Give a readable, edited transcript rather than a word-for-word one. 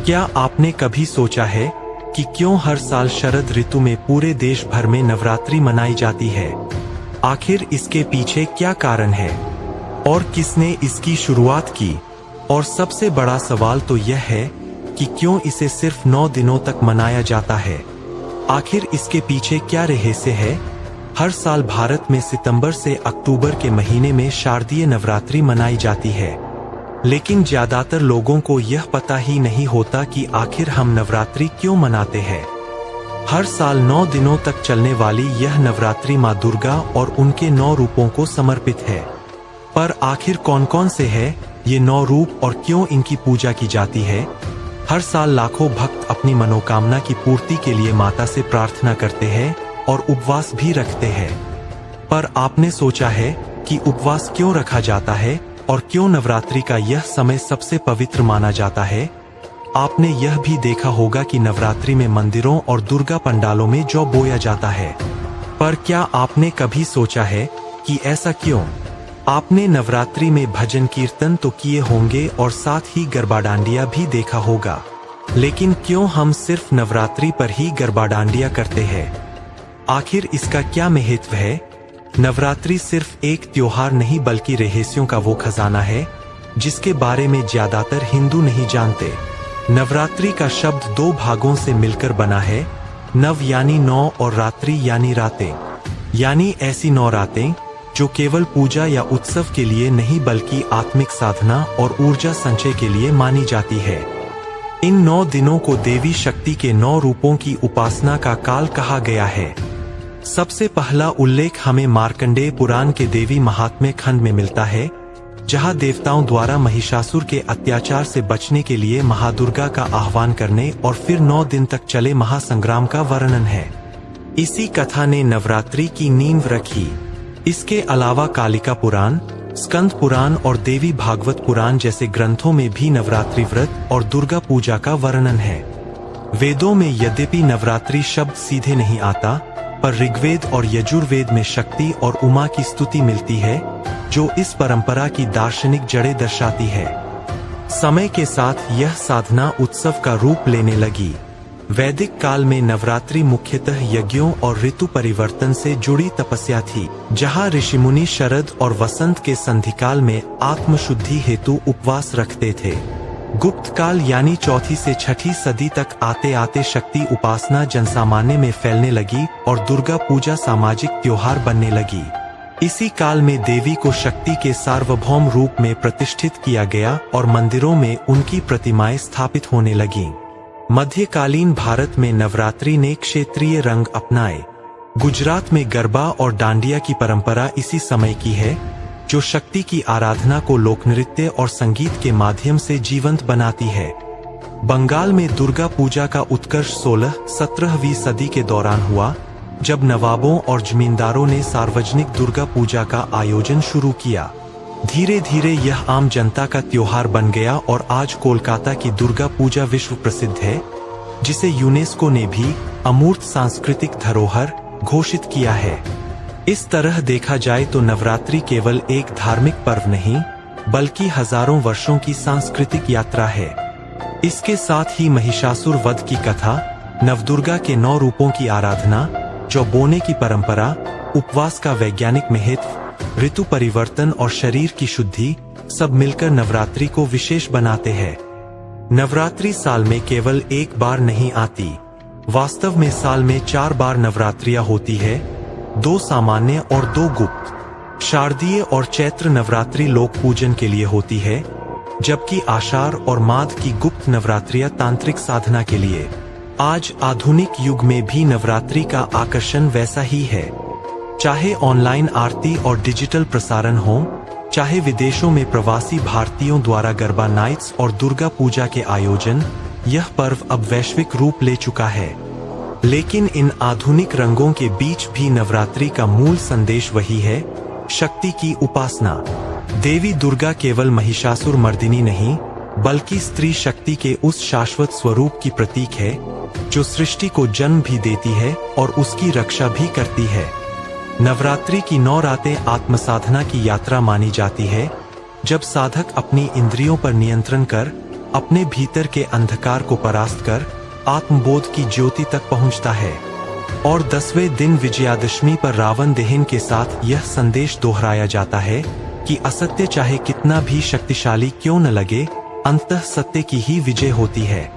क्या आपने कभी सोचा है कि क्यों हर साल शरद ऋतु में पूरे देश भर में नवरात्रि मनाई जाती है? आखिर इसके पीछे क्या कारण है और किसने इसकी शुरुआत की? और सबसे बड़ा सवाल तो यह है कि क्यों इसे सिर्फ 9 दिनों तक मनाया जाता है? आखिर इसके पीछे क्या रहस्य है? हर साल भारत में सितंबर से अक्टूबर के महीने में शारदीय नवरात्रि मनाई जाती है, लेकिन ज्यादातर लोगों को यह पता ही नहीं होता कि आखिर हम नवरात्रि क्यों मनाते हैं। हर साल 9 दिनों तक चलने वाली यह नवरात्रि माँ दुर्गा और उनके 9 रूपों को समर्पित है। पर आखिर कौन कौन से हैं ये 9 रूप और क्यों इनकी पूजा की जाती है? हर साल लाखों भक्त अपनी मनोकामना की पूर्ति के लिए माता से प्रार्थना करते हैं और उपवास भी रखते हैं। पर आपने सोचा है कि उपवास क्यों रखा जाता है और क्यों नवरात्रि का यह समय सबसे पवित्र माना जाता है? आपने यह भी देखा होगा कि नवरात्रि में मंदिरों और दुर्गा पंडालों में जौ बोया जाता है। पर क्या आपने कभी सोचा है कि ऐसा क्यों? आपने नवरात्रि में भजन कीर्तन तो किए होंगे और साथ ही गरबा डांडिया भी देखा होगा, लेकिन क्यों हम सिर्फ नवरात्रि पर ही गरबा डांडिया करते हैं? आखिर इसका क्या महत्व है? नवरात्रि सिर्फ एक त्योहार नहीं बल्कि रहस्यों का वो खजाना है जिसके बारे में ज्यादातर हिंदू नहीं जानते। नवरात्रि का शब्द 2 भागों से मिलकर बना है। नव यानी 9 और रात्रि यानी रातें, यानी ऐसी 9 रातें जो केवल पूजा या उत्सव के लिए नहीं बल्कि आत्मिक साधना और ऊर्जा संचय के लिए मानी जाती है। इन 9 दिनों को देवी शक्ति के 9 रूपों की उपासना का काल कहा गया है। सबसे पहला उल्लेख हमें मार्कंडेय पुराण के देवी महात्म्य खंड में मिलता है, जहां देवताओं द्वारा महिषासुर के अत्याचार से बचने के लिए महादुर्गा का आह्वान करने और फिर 9 दिन तक चले महासंग्राम का वर्णन है। इसी कथा ने नवरात्रि की नींव रखी। इसके अलावा कालिका पुराण, स्कंद पुराण और देवी भागवत पुराण जैसे ग्रंथों में भी नवरात्रि व्रत और दुर्गा पूजा का वर्णन है। वेदों में यद्यपि नवरात्रि शब्द सीधे नहीं आता, पर ऋग्वेद और यजुर्वेद में शक्ति और उमा की स्तुति मिलती है, जो इस परंपरा की दार्शनिक जड़ें दर्शाती है। समय के साथ यह साधना उत्सव का रूप लेने लगी। वैदिक काल में नवरात्रि मुख्यतः यज्ञों और ऋतु परिवर्तन से जुड़ी तपस्या थी, जहां ऋषिमुनि शरद और वसंत के संधिकाल में आत्मशुद्धि हेतु उपवास रखते थे। गुप्त काल यानी 4वीं से 6वीं सदी तक आते आते शक्ति उपासना जनसामान्य में फैलने लगी और दुर्गा पूजा सामाजिक त्योहार बनने लगी। इसी काल में देवी को शक्ति के सार्वभौम रूप में प्रतिष्ठित किया गया और मंदिरों में उनकी प्रतिमाएं स्थापित होने लगीं। मध्यकालीन भारत में नवरात्रि ने क्षेत्रीय रंग अपनाए। गुजरात में गरबा और डांडिया की परंपरा इसी समय की है, जो शक्ति की आराधना को लोकनृत्य और संगीत के माध्यम से जीवंत बनाती है। बंगाल में दुर्गा पूजा का उत्कर्ष 16-17वीं सदी के दौरान हुआ, जब नवाबों और जमींदारों ने सार्वजनिक दुर्गा पूजा का आयोजन शुरू किया। धीरे धीरे यह आम जनता का त्योहार बन गया और आज कोलकाता की दुर्गा पूजा विश्व प्रसिद्ध है, जिसे यूनेस्को ने भी अमूर्त सांस्कृतिक धरोहर घोषित किया है। इस तरह देखा जाए तो नवरात्रि केवल एक धार्मिक पर्व नहीं, बल्कि हजारों वर्षों की सांस्कृतिक यात्रा है। इसके साथ ही महिषासुर वध की कथा, नवदुर्गा के 9 रूपों की आराधना, जौ बोने की परंपरा, उपवास का वैज्ञानिक महत्व, ऋतु परिवर्तन और शरीर की शुद्धि सब मिलकर नवरात्रि को विशेष बनाते हैं। नवरात्रि साल में केवल एक बार नहीं आती। वास्तव में साल में 4 बार नवरात्रियां होती है, 2 सामान्य और 2 गुप्त। शारदीय और चैत्र नवरात्रि लोक पूजन के लिए होती है, जबकि आषाढ़ और माघ की गुप्त नवरात्रियां तांत्रिक साधना के लिए। आज आधुनिक युग में भी नवरात्रि का आकर्षण वैसा ही है। चाहे ऑनलाइन आरती और डिजिटल प्रसारण हो, चाहे विदेशों में प्रवासी भारतीयों द्वारा गरबा नाइट्स और दुर्गा पूजा के आयोजन, यह पर्व अब वैश्विक रूप ले चुका है। लेकिन इन आधुनिक रंगों के बीच भी नवरात्रि का मूल संदेश वही है, शक्ति की उपासना। देवी दुर्गा केवल महिषासुर मर्दिनी नहीं, बल्कि स्त्री शक्ति के उस शाश्वत स्वरूप की प्रतीक है, जो सृष्टि को जन्म भी देती है और उसकी रक्षा भी करती है। नवरात्रि की 9 रातें आत्मसाधना की यात्रा मानी जाती है, जब साधक अपनी इंद्रियों पर नियंत्रण कर अपने भीतर के अंधकार को परास्त कर आत्मबोध की ज्योति तक पहुंचता है। और 10वें दिन विजयादशमी पर रावण दहन के साथ यह संदेश दोहराया जाता है कि असत्य चाहे कितना भी शक्तिशाली क्यों न लगे, अंततः सत्य की ही विजय होती है।